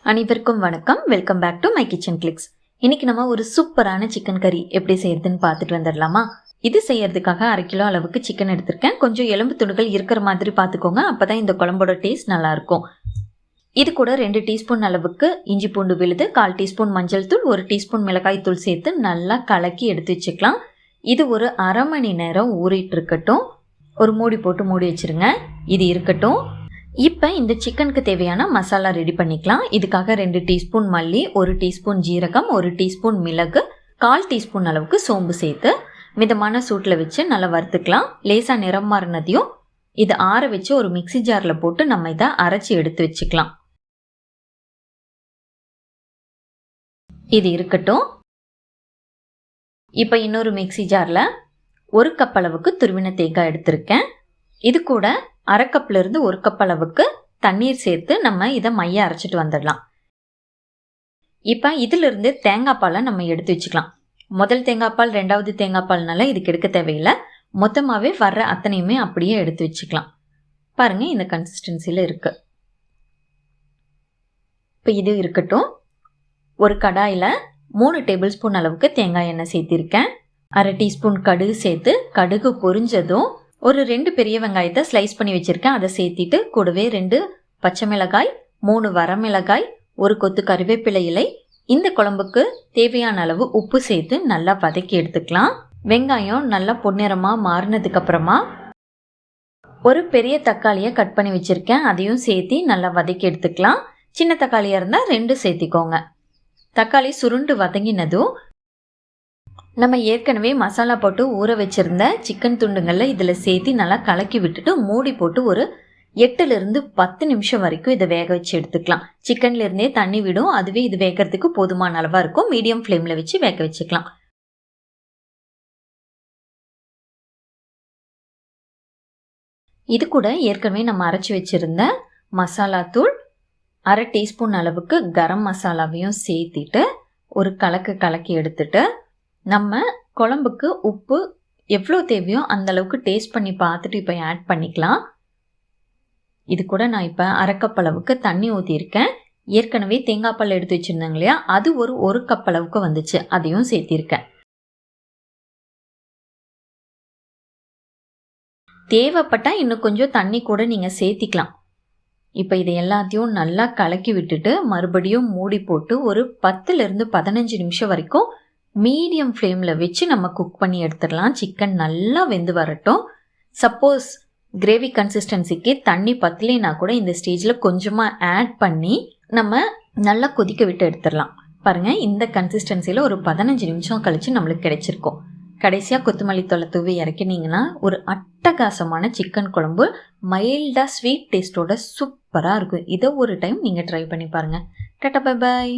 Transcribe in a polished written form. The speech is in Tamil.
அனைவருக்கும் வணக்கம். Welcome back to my kitchen clicks. இன்னைக்கு நம்ம ஒரு சூப்பரான சிக்கன் கறி எப்படி செய்யறதுன்னு பார்த்துட்டு வந்துடலாமா? இது செய்யறதுக்காக 1/2 கிலோ அளவுக்கு சிக்கன் எடுத்திருக்கேன். கொஞ்சம் எலும்பு துண்டுகள் இருக்கிற மாதிரி பார்த்துக்கோங்க, அப்பதான் இந்த குழம்போட டேஸ்ட் நல்லா இருக்கும். இது கூட 2 டீஸ்பூன் அளவுக்கு இஞ்சி பூண்டு விழுது, 1/4 டீஸ்பூன் மஞ்சள் தூள், 1 டீஸ்பூன் மிளகாய் தூள் சேர்த்து நல்லா கலக்கி எடுத்து வச்சுக்கலாம். இது ஒரு 1/2 மணி நேரம் ஊறிட்டு இருக்கட்டும். ஒரு மூடி போட்டு மூடி வச்சிருங்க. இது இருக்கட்டும். இப்போ இந்த சிக்கனுக்கு தேவையான மசாலா ரெடி பண்ணிக்கலாம். இதுக்காக 2 டீஸ்பூன் மல்லி, 1 டீஸ்பூன் ஜீரகம், 1 டீஸ்பூன் மிளகு, 1/4 டீஸ்பூன் அளவுக்கு சோம்பு சேர்த்து மிதமான சூட்டில் வச்சு நல்லா வறுத்துக்கலாம். லேசாக நிறம் மாறினதையும் இதை ஆற வச்சு ஒரு மிக்சி ஜாரில் போட்டு நம்ம இதை அரைச்சி எடுத்து வச்சுக்கலாம். இது இருக்கட்டும். இப்போ இன்னொரு மிக்சி ஜாரில் 1 கப் அளவுக்கு துருவின தேங்காய் எடுத்திருக்கேன். இது கூட 1/2 கப்ல இருந்து 1 கப் அளவுக்கு தண்ணீர் சேர்த்து நம்ம இதை மைய அரைச்சிட்டு வந்துடலாம். இப்போ இதிலிருந்து தேங்காய் பாலை நம்ம எடுத்து வச்சுக்கலாம். முதல் தேங்காய் பால், 2வது தேங்காய் பால்னால இதுக்கு எடுக்க தேவையில்லை. மொத்தமாகவே வர்ற அத்தனையுமே அப்படியே எடுத்து வச்சுக்கலாம். பாருங்க, இந்த கன்சிஸ்டன்சியில் இருக்கு. இப்போ இது இருக்கட்டும். ஒரு கடாயில் 3 டேபிள் ஸ்பூன் அளவுக்கு தேங்காய் எண்ணெய் சேர்த்திருக்கேன். 1/2 டீஸ்பூன் கடுகு சேர்த்து கடுகு பொரிஞ்சதும் ஒரு 2 பெரிய வெங்காயத்தை ஸ்லைஸ் பண்ணி வச்சுருக்கேன். அதை சேர்த்திட்டு கூடவே 2 பச்சை மிளகாய், 3 வரமிளகாய், 1 கொத்து கறிவேப்பிலை இலை, இந்த குழம்புக்கு தேவையான அளவு உப்பு சேர்த்து நல்லா வதக்கி எடுத்துக்கலாம். வெங்காயம் நல்லா பொன்னிறமாக மாறினதுக்கு அப்புறமா ஒரு பெரிய தக்காளியை கட் பண்ணி வச்சுருக்கேன். அதையும் சேர்த்து நல்லா வதக்கி எடுத்துக்கலாம். சின்ன தக்காளியாக இருந்தால் 2 சேர்த்திக்கோங்க. தக்காளி சுருண்டு வதங்கினதும் நம்ம ஏற்கனவே மசாலா போட்டு ஊற வச்சிருந்த சிக்கன் துண்டுங்களில் இதில் சேர்த்து நல்லா கலக்கி விட்டுட்டு மூடி போட்டு ஒரு 8லிருந்து 10 நிமிஷம் வரைக்கும் இதை வேக வச்சு எடுத்துக்கலாம். சிக்கன்லேருந்தே தண்ணி விடும். அதுவே இது வேகிறதுக்கு போதுமான அளவாக இருக்கும். மீடியம் ஃப்ளேமில் வச்சு வேக வச்சுக்கலாம். இது கூட ஏற்கனவே நம்ம அரைச்சி வச்சிருந்த மசாலா தூள், 1/2 டீஸ்பூன் அளவுக்கு கரம் மசாலாவையும் சேர்த்திட்டு ஒரு கலக்கி எடுத்துட்டு நம்ம குழம்புக்கு உப்பு எவ்வளோ தேவையோ அந்த அளவுக்கு டேஸ்ட் பண்ணி பார்த்துட்டு இப்போ ஆட் பண்ணிக்கலாம். இது கூட நான் இப்போ 1/2 கப் அளவுக்கு தண்ணி ஊற்றியிருக்கேன். ஏற்கனவே தேங்காய் பால் எடுத்து வச்சுருந்தாங்க இல்லையா, அது ஒரு 1 கப் அளவுக்கு வந்துச்சு. அதையும் சேர்த்திருக்கேன். தேவைப்பட்டால் இன்னும் கொஞ்சம் தண்ணி கூட நீங்கள் சேர்த்திக்கலாம். இப்போ இதை எல்லாத்தையும் நல்லா கலக்கி விட்டுட்டு மறுபடியும் மூடி போட்டு ஒரு 10லிருந்து 15 நிமிஷம் வரைக்கும் மீடியம் ஃப்ளேமில் வச்சு நம்ம குக் பண்ணி எடுத்துடலாம். சிக்கன் நல்லா வெந்து வரட்டும். சப்போஸ் கிரேவி கன்சிஸ்டன்சிக்கு தண்ணி பத்தலைன்னா கூட இந்த ஸ்டேஜில் கொஞ்சமாக ஆட் பண்ணி நம்ம நல்லா கொதிக்க விட்டு எடுத்துடலாம். பாருங்கள், இந்த கன்சிஸ்டன்சியில் ஒரு 15 நிமிஷம் கழித்து நம்மளுக்கு கிடைச்சிருக்கும். கடைசியாக கொத்தமல்லி தழை தூவி இறக்கினீங்கன்னா ஒரு அட்டகாசமான சிக்கன் குழம்பு மைல்டாக ஸ்வீட் டேஸ்ட்டோட சூப்பராக இருக்கும். இதை ஒரு டைம் நீங்கள் ட்ரை பண்ணி பாருங்கள். Tata, bye bye.